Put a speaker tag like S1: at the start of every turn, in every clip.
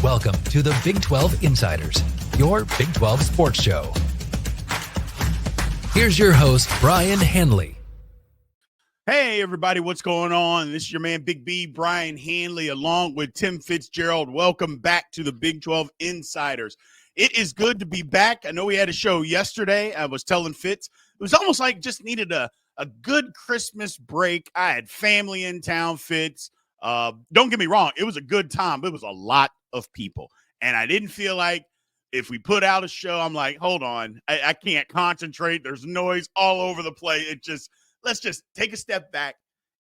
S1: Welcome to the Big 12 Insiders, your Big 12 sports show. Here's your host, Brien Hanley.
S2: Hey, everybody, what's going on? This is your man, Big B, Brien Hanley, along with Tim Fitzgerald. Welcome back to the Big 12 Insiders. It is good to be back. I know we had a show yesterday. I was telling Fitz, it was almost like just needed a good Christmas break. I had family in town, Fitz. Don't get me wrong. It was a good time, but it was a lot of people. And I didn't feel like if we put out a show, I'm like, hold on, I can't concentrate. There's noise all over the place. Let's just take a step back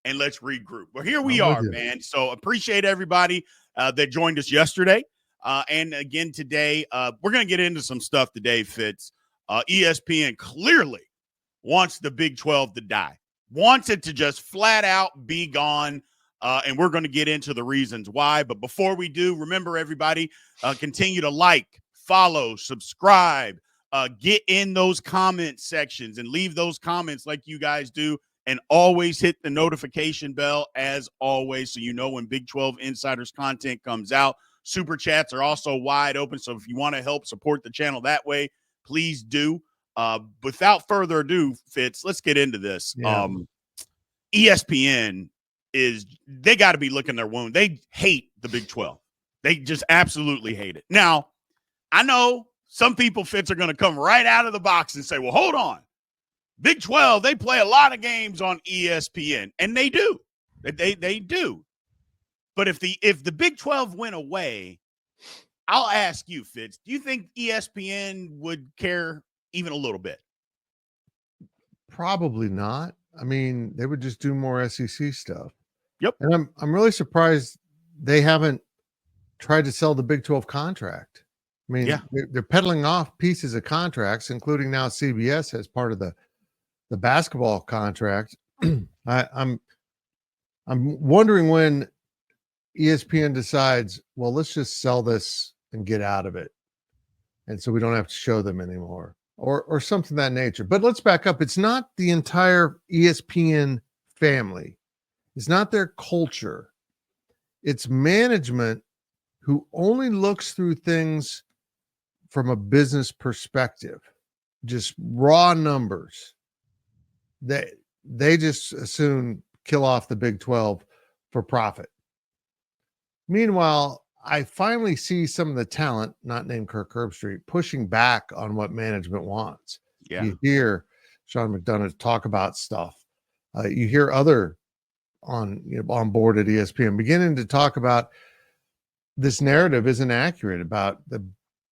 S2: and let's regroup. Well, here we are, man. So appreciate everybody that joined us yesterday. And again, today, we're going to get into some stuff today, Fitz. ESPN clearly wants the Big 12 to die, wants it to just flat out be gone. And we're going to get into the reasons why. But before we do, remember, everybody, continue to like, follow, subscribe, get in those comment sections and leave those comments like you guys do. And always hit the notification bell, as always, so you know when Big 12 Insiders content comes out. Super chats are also wide open. So if you want to help support the channel that way, please do. Without further ado, Fitz, let's get into this.
S3: Yeah.
S2: ESPN they got to be licking their wound. They hate the Big 12. They just absolutely hate it. Now, I know some people, Fitz, are going to come right out of the box and say, well, hold on. Big 12, they play a lot of games on ESPN, and they do. They do. But if the Big 12 went away, I'll ask you, Fitz, do you think ESPN would care even a little bit?
S3: Probably not. I mean, they would just do more SEC stuff.
S2: Yep.
S3: And I'm really surprised they haven't tried to sell the Big 12 contract. I mean,
S2: yeah,
S3: they're peddling off pieces of contracts, including now CBS as part of the basketball contract. I'm wondering when ESPN decides, well, let's just sell this and get out of it, and so we don't have to show them anymore, or something of that nature. But let's back up. It's not the entire ESPN family. It's not their culture. It's management who only looks through things from a business perspective, just raw numbers. They just as soon kill off the Big 12 for profit. Meanwhile, I finally see some of the talent, not named Kirk Herbstreit, pushing back on what management wants.
S2: Yeah.
S3: You hear Sean McDonough talk about stuff. You hear other on board at ESPN beginning to talk about this narrative isn't accurate about the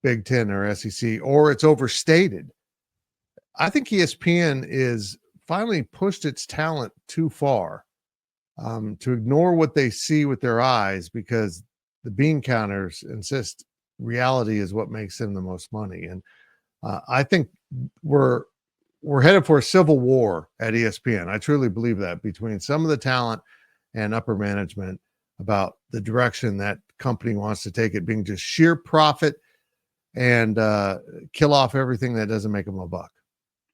S3: Big Ten or SEC, or it's overstated. I think ESPN is finally pushed its talent too far to ignore what they see with their eyes, because the bean counters insist reality is what makes them the most money. And I think we're headed for a civil war at ESPN. I truly believe that, between some of the talent and upper management, about the direction that company wants to take it, being just sheer profit and kill off everything that doesn't make them a buck.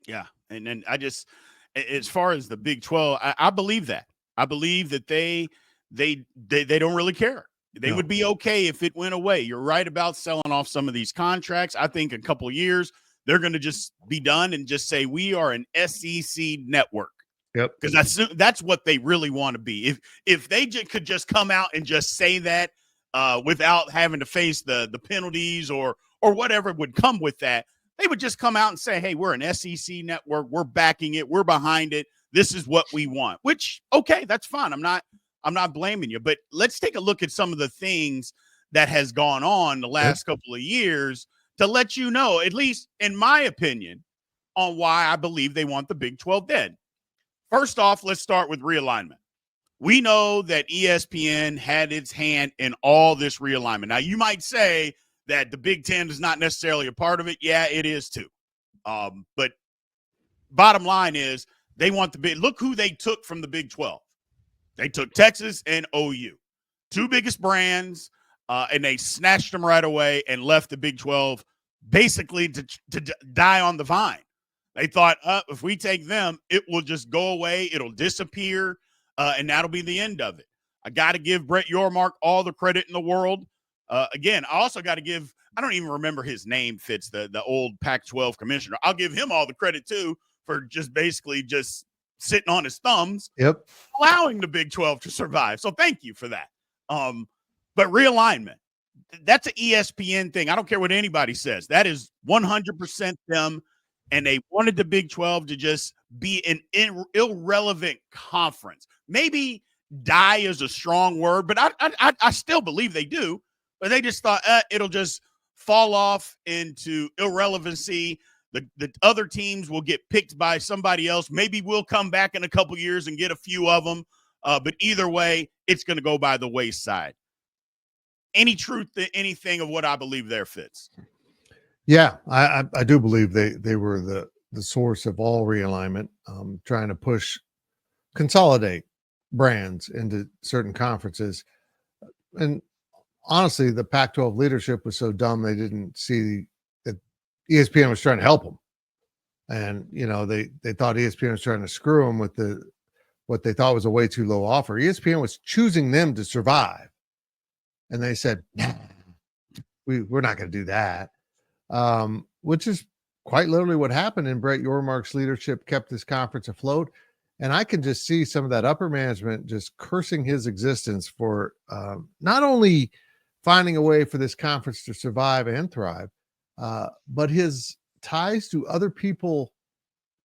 S2: Yeah. And then as far as the Big 12, I believe that. I believe that they don't really care. They would be okay if it went away. You're right about selling off some of these contracts. I think a couple of years, they're going to just be done and just say, we are an SEC network.
S3: Yep.
S2: Because that's what they really want to be. If they could just come out and just say that without having to face the penalties or whatever would come with that, they would just come out and say, hey, we're an SEC network. We're backing it. We're behind it. This is what we want, which, okay, that's fine. I'm not blaming you, but let's take a look at some of the things that has gone on the last couple of years to let you know, at least in my opinion, on why I believe they want the Big 12 dead. First off, let's start with realignment. We know that ESPN had its hand in all this realignment. Now, you might say that the Big Ten is not necessarily a part of it. Yeah, it is too. But bottom line is, they want the big. Look who they took from the Big 12. They took Texas and OU, two biggest brands, and they snatched them right away and left the Big 12 basically to die on the vine. They thought, if we take them, it will just go away. It'll disappear, and that'll be the end of it. I got to give Brett Yormark all the credit in the world. Again, I also got to give, I don't even remember his name, Fitz, the old Pac-12 commissioner. I'll give him all the credit too for just basically just sitting on his thumbs,
S3: Yep.
S2: allowing the Big 12 to survive. So thank you for that. But realignment, that's an ESPN thing. I don't care what anybody says. That is 100% them. And they wanted the Big 12 to just be an irrelevant conference. Maybe die is a strong word, but I still believe they do. But they just thought it'll just fall off into irrelevancy. The other teams will get picked by somebody else. Maybe we'll come back in a couple years and get a few of them. But either way, it's going to go by the wayside. Any truth to anything of what I believe there, Fitz?
S3: Yeah, I do believe they were the source of all realignment, trying to consolidate brands into certain conferences. And honestly, the Pac-12 leadership was so dumb they didn't see that ESPN was trying to help them. And, they thought ESPN was trying to screw them with what they thought was a way too low offer. ESPN was choosing them to survive. And they said, nah, we're not going to do that. Which is quite literally what happened. And Brett Yormark's leadership kept this conference afloat. And I can just see some of that upper management just cursing his existence for not only finding a way for this conference to survive and thrive, but his ties to other people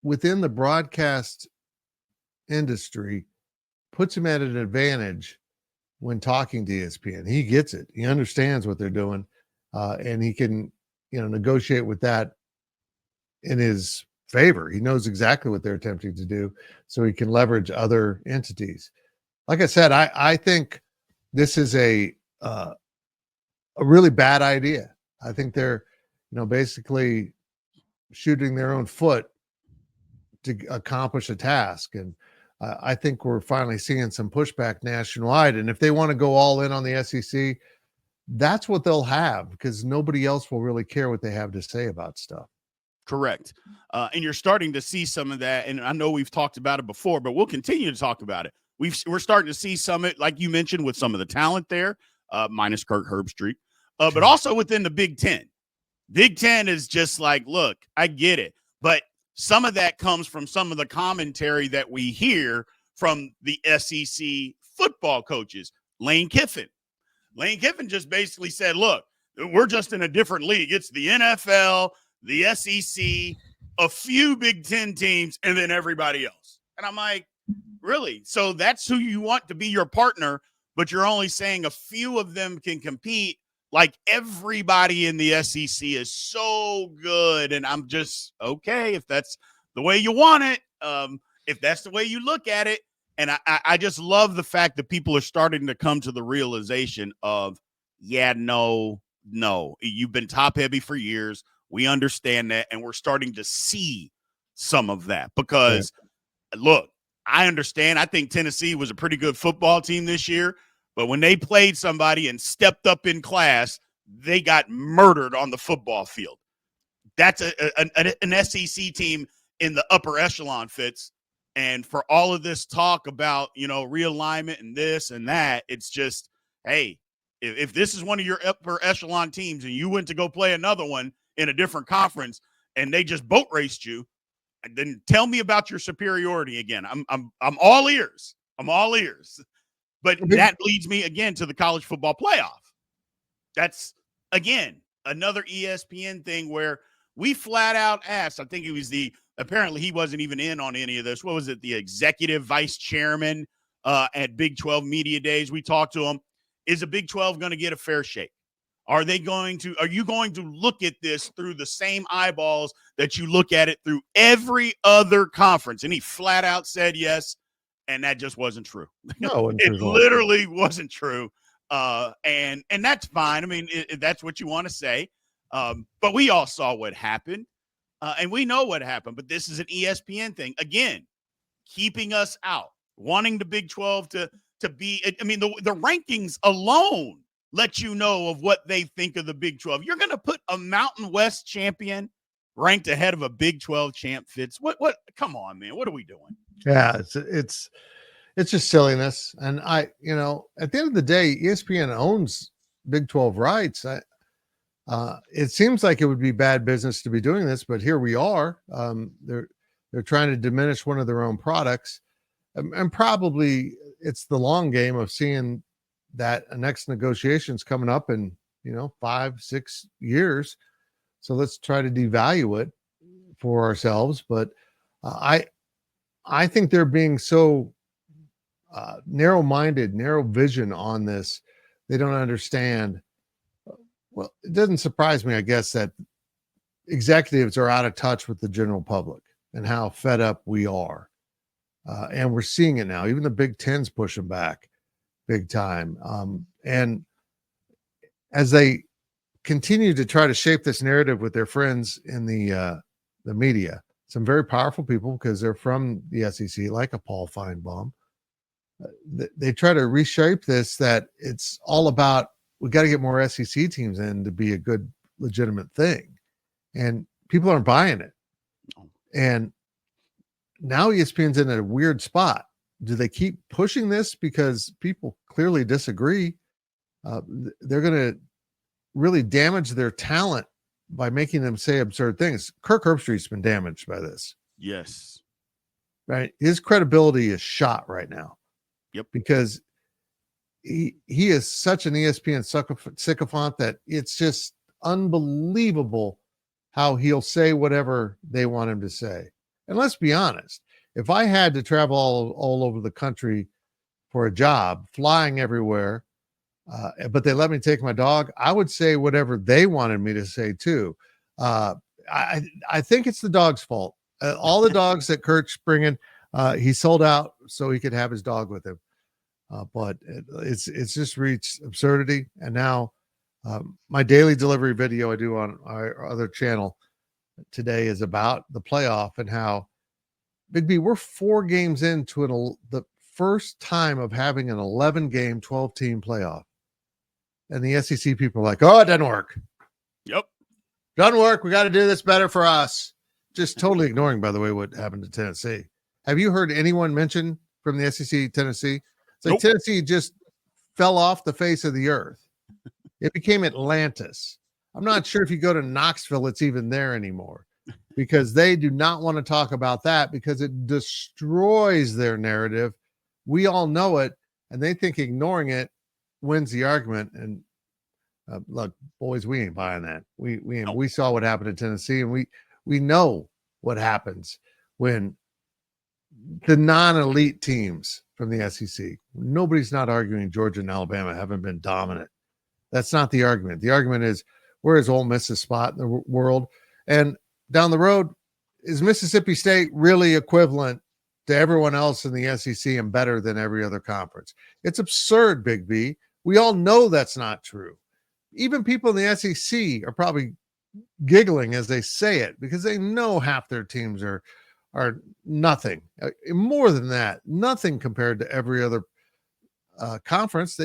S3: within the broadcast industry puts him at an advantage when talking to ESPN. He gets it. He understands what they're doing, and he can, negotiate with that in his favor. He knows exactly what they're attempting to do, so he can leverage other entities. Like I said, I think this is a really bad idea. I think they're, basically shooting their own foot to accomplish a task. And I think we're finally seeing some pushback nationwide. And if they want to go all in on the SEC, that's what they'll have, because nobody else will really care what they have to say about stuff.
S2: Correct. And you're starting to see some of that. And I know we've talked about it before, but we'll continue to talk about it. We're starting to see some of it, like you mentioned, with some of the talent there, minus Kirk Herbstreit, but also within the Big Ten. Big Ten is just like, look, I get it. But some of that comes from some of the commentary that we hear from the SEC football coaches. Lane Kiffin just basically said, look, we're just in a different league. It's the NFL, the SEC, a few Big Ten teams, and then everybody else. And I'm like, really? So that's who you want to be your partner, but you're only saying a few of them can compete. Like, everybody in the SEC is so good. And I'm just, okay, if that's the way you want it, if that's the way you look at it. And I just love the fact that people are starting to come to the realization of, no, you've been top heavy for years. We understand that. And we're starting to see some of that because, look, I understand. I think Tennessee was a pretty good football team this year. But when they played somebody and stepped up in class, they got murdered on the football field. That's an SEC team in the upper echelon, Fitz. And for all of this talk about, realignment and this and that, it's just, hey, if this is one of your upper echelon teams and you went to go play another one in a different conference and they just boat raced you, then tell me about your superiority again. I'm all ears. I'm all ears. But that leads me again to the college football playoff. That's, again, another ESPN thing where we flat out asked, I think it was apparently he wasn't even in on any of this. What was it? The executive vice chairman at Big 12 Media Days. We talked to him. Is the Big 12 going to get a fair shake? Are you going to look at this through the same eyeballs that you look at it through every other conference? And he flat out said yes. And that just wasn't true.
S3: No,
S2: it literally wasn't true. And that's fine. I mean, that's what you want to say. But we all saw what happened. And we know what happened. But this is an ESPN thing. Again, keeping us out, wanting the Big 12 to be – I mean, the rankings alone let you know of what they think of the Big 12. You're going to put a Mountain West champion ranked ahead of a Big 12 champ, Fitz. What? Come on, man. What are we doing?
S3: Yeah, it's just silliness. And at the end of the day, ESPN owns Big 12 rights. It seems like it would be bad business to be doing this, but here we are. They're trying to diminish one of their own products, and probably it's the long game of seeing that next negotiations coming up in 5-6 years. So let's try to devalue it for ourselves. But I think they're being so narrow-minded, narrow vision on this. They don't understand. Well, it doesn't surprise me, I guess, that executives are out of touch with the general public and how fed up we are. And we're seeing it now. Even the Big Ten's pushing back big time. And as they continue to try to shape this narrative with their friends in the media, some very powerful people, because they're from the SEC, like a Paul Feinbaum, they try to reshape this, that it's all about, we got to get more SEC teams in to be a good, legitimate thing. And people aren't buying it. And now ESPN's in a weird spot. Do they keep pushing this because people clearly disagree? They're going to really damage their talent by making them say absurd things. Kirk Herbstreit's been damaged by this.
S2: Yes.
S3: Right. His credibility is shot right now.
S2: Yep.
S3: Because he is such an ESPN sycophant that it's just unbelievable how he'll say whatever they want him to say. And let's be honest, if I had to travel all over the country for a job, flying everywhere, but they let me take my dog, I would say whatever they wanted me to say too. I think it's the dog's fault. All the dogs that Kurt's bringing, he sold out so he could have his dog with him. But it's just reached absurdity. And now my daily delivery video I do on our other channel today is about the playoff and how, Big B, we're 4 games into the first time of having an 11-game, 12-team playoff. And the SEC people are like, oh, it doesn't work.
S2: Yep.
S3: Doesn't work. We got to do this better for us. Just totally ignoring, by the way, what happened to Tennessee. Have you heard anyone mention from the SEC Tennessee? It's like, nope. Tennessee just fell off the face of the earth. It became Atlantis. I'm not sure if you go to Knoxville, it's even there anymore, because they do not want to talk about that because it destroys their narrative. We all know it, and they think ignoring it wins the argument. And look, boys, we ain't buying that. We saw what happened in Tennessee, and we know what happens when the non-elite teams from the SEC, nobody's not arguing Georgia and Alabama haven't been dominant. That's not the argument. The argument is, where is Ole Miss's spot in the world? And down the road, is Mississippi State really equivalent to everyone else in the SEC and better than every other conference? It's absurd, Big B. We all know that's not true. Even people in the SEC are probably giggling as they say it because they know half their teams are nothing. More than that, nothing compared to every other conference.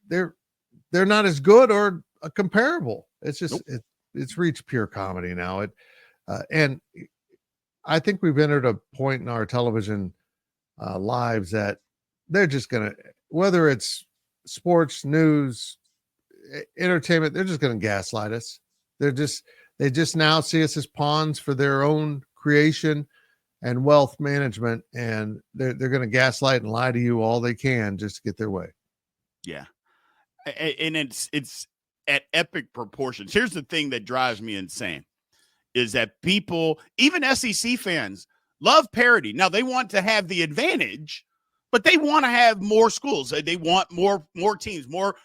S3: They're not as good or comparable. It's just it's reached pure comedy now. And I think we've entered a point in our television lives that they're just gonna, whether it's sports, news, entertainment, they're just gonna gaslight us. They just now see us as pawns for their own creation and wealth management, and they're going to gaslight and lie to you all they can just to get their way.
S2: Yeah. And it's at epic proportions. Here's the thing that drives me insane is that people, even SEC fans, love parody. Now they want to have the advantage, but they want to have more schools. They want more teams, more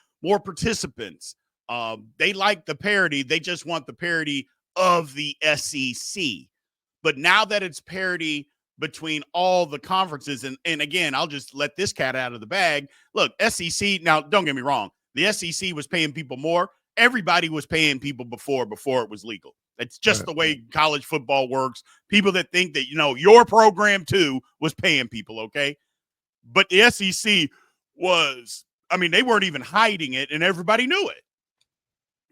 S2: participants. They like the parody. They just want the parody of the SEC. But now that it's parity between all the conferences, and again, I'll just let this cat out of the bag. Look, SEC, now don't get me wrong, the SEC was paying people more. Everybody was paying people before it was legal. That's just the way college football works. People that think that, your program too was paying people, okay? But the SEC was, they weren't even hiding it, and everybody knew it.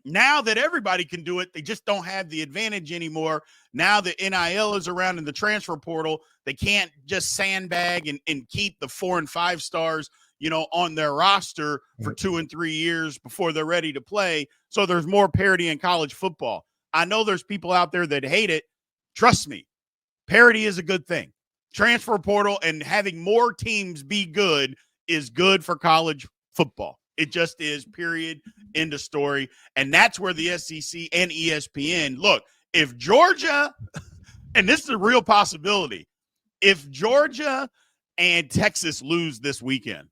S2: Now that everybody can do it, they just don't have the advantage anymore. Now the NIL is around in the transfer portal. They can't just sandbag and keep the 4 and 5 stars. on their roster for 2 and 3 years before they're ready to play. So there's more parity in college football. I know there's people out there that hate it. Trust me, parity is a good thing. Transfer portal and having more teams be good is good for college football. It just is, period, end of story. And that's where the SEC and ESPN, look, if Georgia, and this is a real possibility, if Georgia and Texas lose this weekend,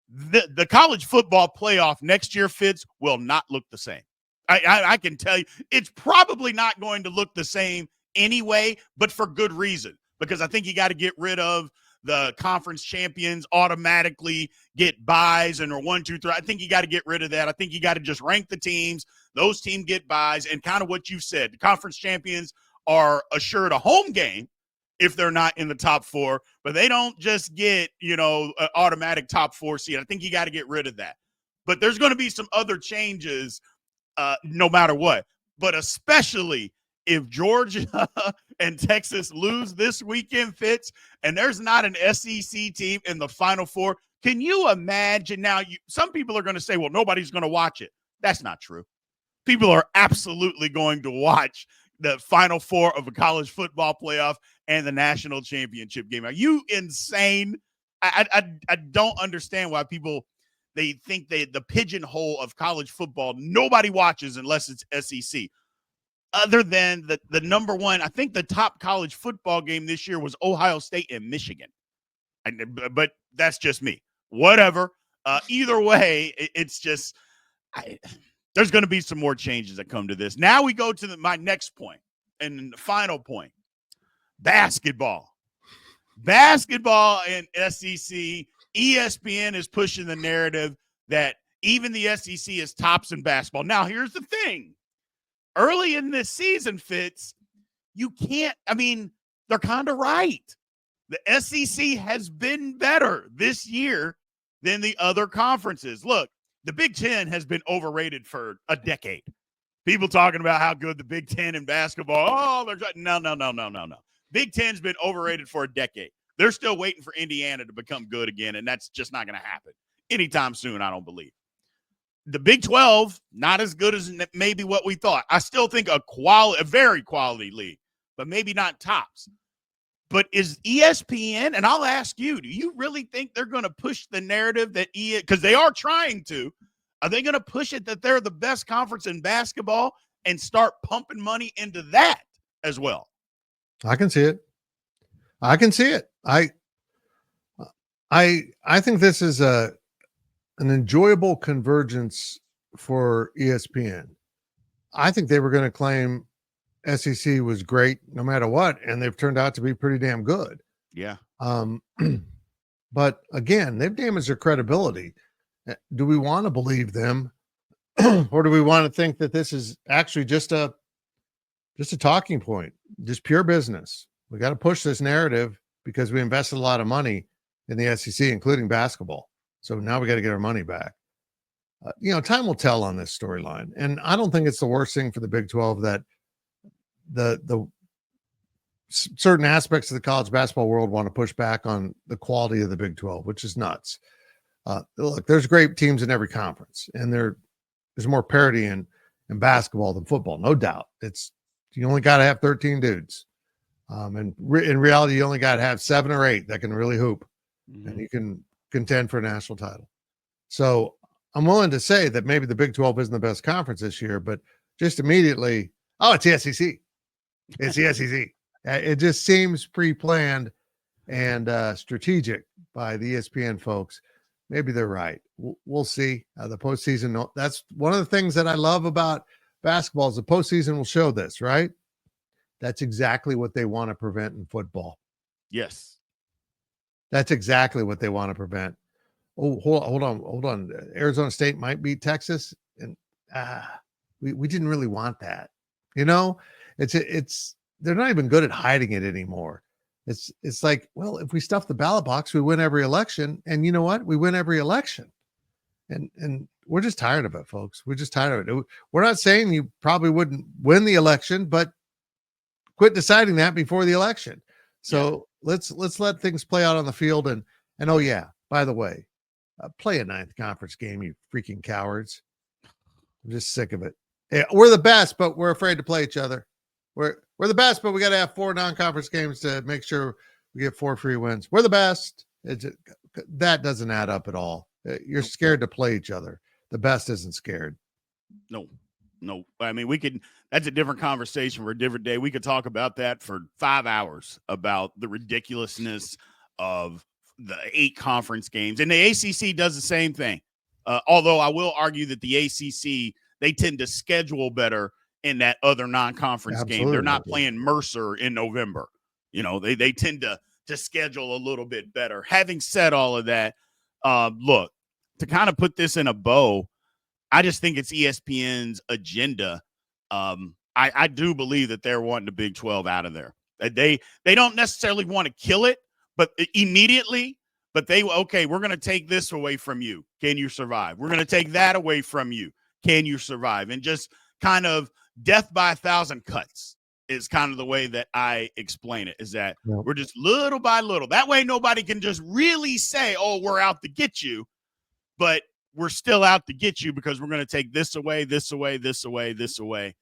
S2: the college football playoff next year, Fitz, will not look the same. I can tell you, it's probably not going to look the same anyway, but for good reason, because I think you got to get rid of the conference champions automatically get buys and are 1, 2, 3. I think you got to get rid of that. I think you got to just rank the teams. Those teams get buys, and kind of what you said, the conference champions are assured a home game if they're not in the top 4, but they don't just get, an automatic top 4 seed. I think you got to get rid of that. But there's going to be some other changes no matter what, but especially if Georgia and Texas lose this weekend, Fitz, and there's not an SEC team in the Final Four, can you imagine? Now, some people are going to say, well, nobody's going to watch it. That's not true. People are absolutely going to watch the Final Four of a college football playoff and the national championship game. Are you insane? I don't understand why people they think the pigeonhole of college football, nobody watches unless it's SEC. Other than the number one, I think the top college football game this year was Ohio State and Michigan. But that's just me. Whatever. Either way, it's just there's going to be some more changes that come to this. Now we go to my next point and the final point. Basketball. Basketball and SEC. ESPN is pushing the narrative that even the SEC is tops in basketball. Now, here's the thing. Early in this season, Fitz, you can't, they're kind of right. The SEC has been better this year than the other conferences. Look, the Big Ten has been overrated for a decade. People talking about how good the Big Ten in basketball. No. Big Ten's been overrated for a decade. They're still waiting for Indiana to become good again, and that's just not going to happen anytime soon, I don't believe. The Big 12, not as good as maybe what we thought. I still think a very quality league, but maybe not tops. But is ESPN, and I'll ask you, do you really think they're going to push the narrative that because they are trying to, are they going to push it that they're the best conference in basketball and start pumping money into that as well?
S3: I can see it. I think this is an enjoyable convergence for ESPN. I think they were going to claim SEC was great no matter what, and they've turned out to be pretty damn good.
S2: Yeah.
S3: But again, they've damaged their credibility. Do we want to believe them, or do we want to think that this is actually just a talking point, just pure business? We got to push this narrative because we invested a lot of money in the SEC, including basketball. So now we got to get our money back. Time will tell on this storyline. And I don't think it's the worst thing for the Big 12 that the certain aspects of the college basketball world want to push back on the quality of the Big 12, which is nuts. Look, there's great teams in every conference, and there's more parity in basketball than football, no doubt. You only got to have 13 dudes. And in reality, you only got to have 7 or 8 that can really hoop, and you can contend for a national title. So I'm willing to say that maybe the Big 12 isn't the best conference this year, but just immediately, it's the SEC. It's the SEC. It just seems pre-planned and strategic by the ESPN folks. Maybe they're right. We'll see. The postseason, that's one of the things that I love about basketball is the postseason will show this, right? That's exactly what they want to prevent in football.
S2: Yes.
S3: That's exactly what they want to prevent. Oh, hold on. Arizona State might beat Texas. And we didn't really want that. It's they're not even good at hiding it anymore. It's like, well, if we stuff the ballot box, we win every election. And you know what? We win every election. And we're just tired of it, folks. We're just tired of it. We're not saying you probably wouldn't win the election, but quit deciding that before the election. So let's let things play out on the field. And oh yeah, by the way, Play a ninth conference game, you freaking cowards. I'm just sick of it. Yeah, we're the best, but we're afraid to play each other. We're the best, but we got to have 4 non-conference games to make sure we get 4 free wins. We're the best. That doesn't add up at all. You're scared to play each other. The best isn't scared.
S2: No. I mean, that's a different conversation for a different day. We could talk about that for 5 hours about the ridiculousness of the 8 conference games. And the ACC does the same thing. Although I will argue that the ACC, they tend to schedule better in that other non-conference game. They're not playing Mercer in November. They tend to schedule a little bit better. Having said all of that, look, to kind of put this in a bow, I just think it's ESPN's agenda. I do believe that they're wanting the Big 12 out of there. They don't necessarily want to kill it, but immediately. But we're going to take this away from you. Can you survive? We're going to take that away from you. Can you survive? And just kind of death by 1,000 cuts is kind of the way that I explain it, is that we're just little by little. That way nobody can just really say, oh, we're out to get you. But we're still out to get you because we're going to take this away, this away, this away, this away.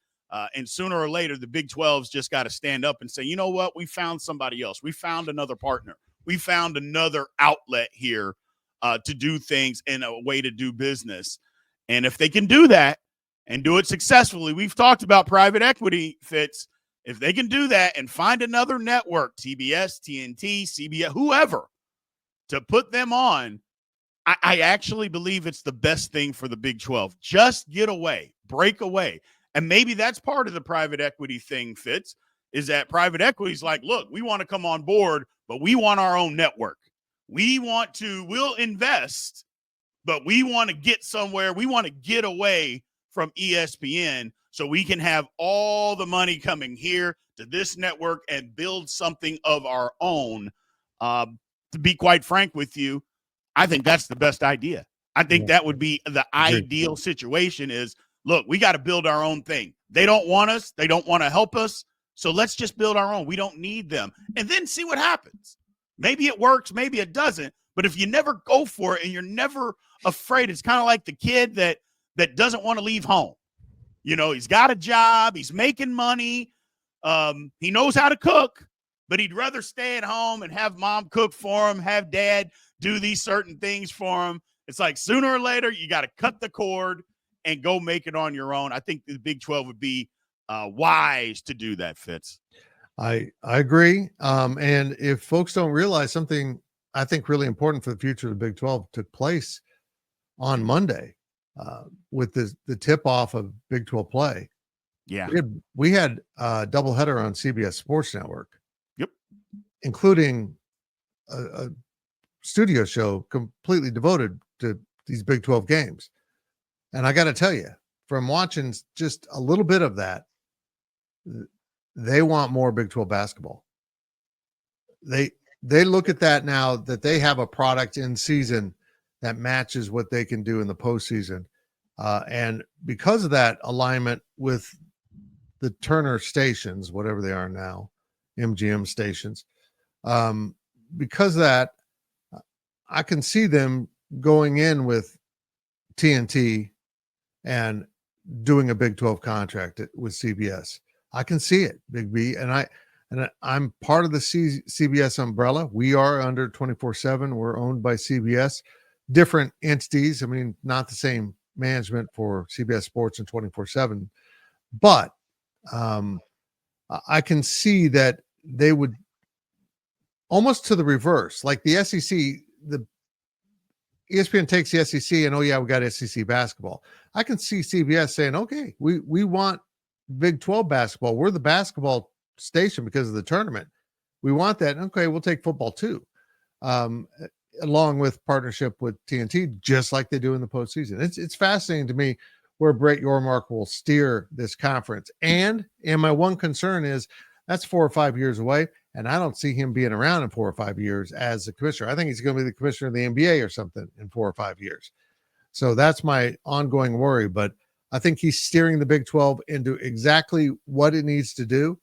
S2: And sooner or later, the Big 12's just got to stand up and say, you know what? We found somebody else. We found another partner. We found another outlet here to do things in a way to do business. And if they can do that and do it successfully, we've talked about private equity, Fitz. If they can do that and find another network, TBS, TNT, CBS, whoever, to put them on, I actually believe it's the best thing for the Big 12. Just get away, break away. And maybe that's part of the private equity thing, Fitz, is that private equity is like, look, we want to come on board, but we want our own network. We'll invest, but we want to get somewhere. We want to get away from ESPN so we can have all the money coming here to this network and build something of our own. To be quite frank with you, I think that's the best idea. I think that would be the ideal situation is, look, we got to build our own thing. They don't want us. They don't want to help us. So let's just build our own. We don't need them. And then see what happens. Maybe it works. Maybe it doesn't. But if you never go for it and you're never afraid, it's kind of like the kid that doesn't want to leave home. He's got a job. He's making money. He knows how to cook, but he'd rather stay at home and have mom cook for him, have dad do these certain things for him. It's like sooner or later, you got to cut the cord and go make it on your own. I think the Big 12 would be wise to do that, Fitz.
S3: I agree. And if folks don't realize, something I think really important for the future of the Big 12 took place on Monday with the tip-off of Big 12 play.
S2: Yeah.
S3: We had a doubleheader on CBS Sports Network.
S2: Yep.
S3: Including a studio show completely devoted to these Big 12 games. And I got to tell you, from watching just a little bit of that, they want more Big 12 basketball. They look at that now that they have a product in season that matches what they can do in the postseason. And because of that alignment with the Turner stations, whatever they are now, MGM stations, because of that, I can see them going in with TNT and doing a Big 12 contract with CBS. I can see it, Big B, and I'm part of the CBS umbrella. We are under 24/7. We're owned by CBS, different entities. I mean, not the same management for CBS Sports and 24/7, but I can see that they would almost to the reverse, like the SEC. The ESPN takes the SEC and, oh yeah, we got SEC basketball. I can see CBS saying, okay, we want Big 12 basketball. We're the basketball station because of the tournament. We want that. Okay, we'll take football too, along with partnership with TNT, just like they do in the postseason. It's fascinating to me where Brett Yormark will steer this conference. And my one concern is that's 4 or 5 years away. And I don't see him being around in 4 or 5 years as a commissioner. I think he's going to be the commissioner of the NBA or something in 4 or 5 years. So that's my ongoing worry. But I think he's steering the Big 12 into exactly what it needs to do.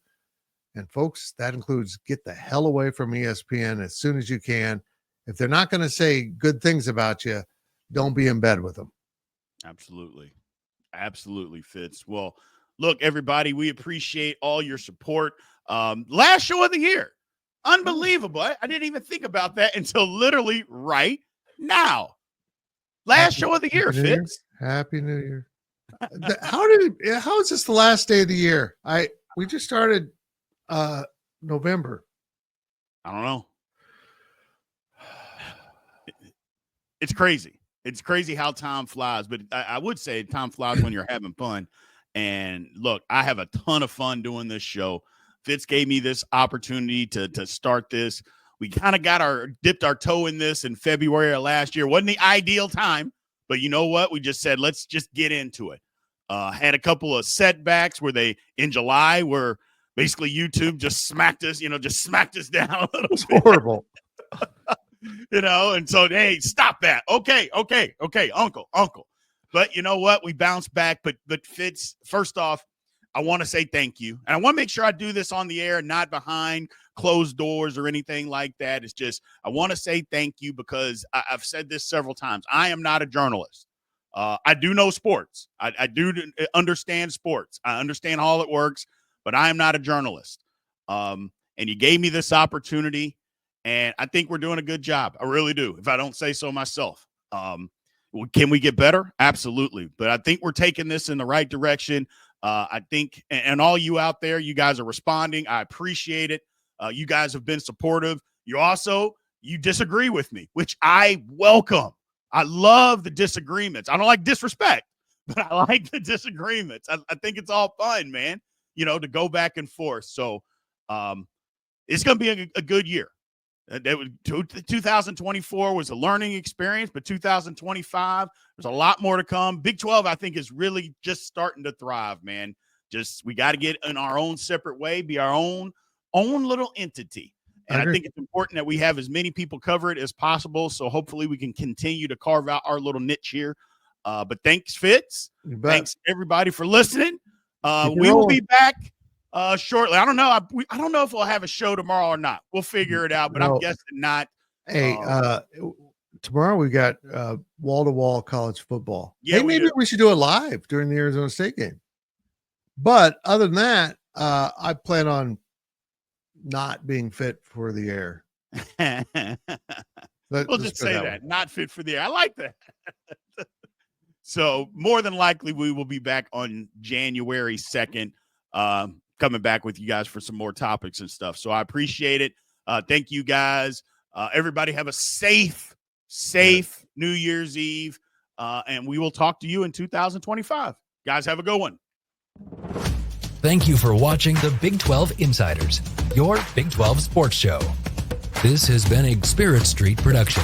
S3: And folks, that includes get the hell away from ESPN as soon as you can. If they're not going to say good things about you, don't be in bed with them.
S2: Absolutely. Absolutely, Fitz. Well, look, everybody, we appreciate all your support. Last show of the year. Unbelievable. I didn't even think about that until literally right now. Last show of the year, Fitz.
S3: Happy New Year. How is this the last day of the year? We just started November.
S2: I don't know. It's crazy. It's crazy how time flies, but I would say time flies when you're having fun. And look, I have a ton of fun doing this show. Fitz gave me this opportunity to start this. We kind of dipped our toe in this in February of last year. Wasn't the ideal time, but you know what? We just said, let's just get into it. Had a couple of setbacks in July where basically YouTube just smacked us down a little bit.
S3: It's horrible.
S2: And so, hey, stop that. Okay, uncle. But you know what? We bounced back. But Fitz, first off, I want to say thank you. And I want to make sure I do this on the air, not behind closed doors or anything like that. It's just, I want to say thank you because I've said this several times. I am not a journalist. I do know sports. I do understand sports. I understand how it works, but I am not a journalist. And you gave me this opportunity, and I think we're doing a good job. I really do, if I don't say so myself. Can we get better? Absolutely. But I think we're taking this in the right direction. I think, and all you out there, you guys are responding. I appreciate it. You guys have been supportive. You disagree with me, which I welcome. I love the disagreements. I don't like disrespect, but I like the disagreements. I think it's all fun, man, to go back and forth. So it's going to be a good year. 2024 was a learning experience, but 2025, there's a lot more to come. Big 12, I think, is really just starting to thrive, man. We got to get in our own separate way, be our own little entity. And I think it's important that we have as many people cover it as possible. So hopefully we can continue to carve out our little niche here. But thanks, Fitz. Thanks, everybody, for listening. We will be back shortly. I don't know. I don't know if we'll have a show tomorrow or not. We'll figure it out, but I'm guessing not.
S3: Hey, tomorrow we got wall-to-wall college football.
S2: Yeah,
S3: maybe we should do it live during the Arizona State game. But other than that, I plan on not being fit for the air.
S2: We'll just say that. Not fit for the air. I like that. So more than likely, we will be back on January 2nd. Coming back with you guys for some more topics and stuff. So I appreciate it. Thank you guys. Everybody have a safe New Year's Eve. And we will talk to you in 2025. Guys, have a good one.
S1: Thank you for watching the Big 12 Insiders, your Big 12 sports show. This has been a Spirit Street production.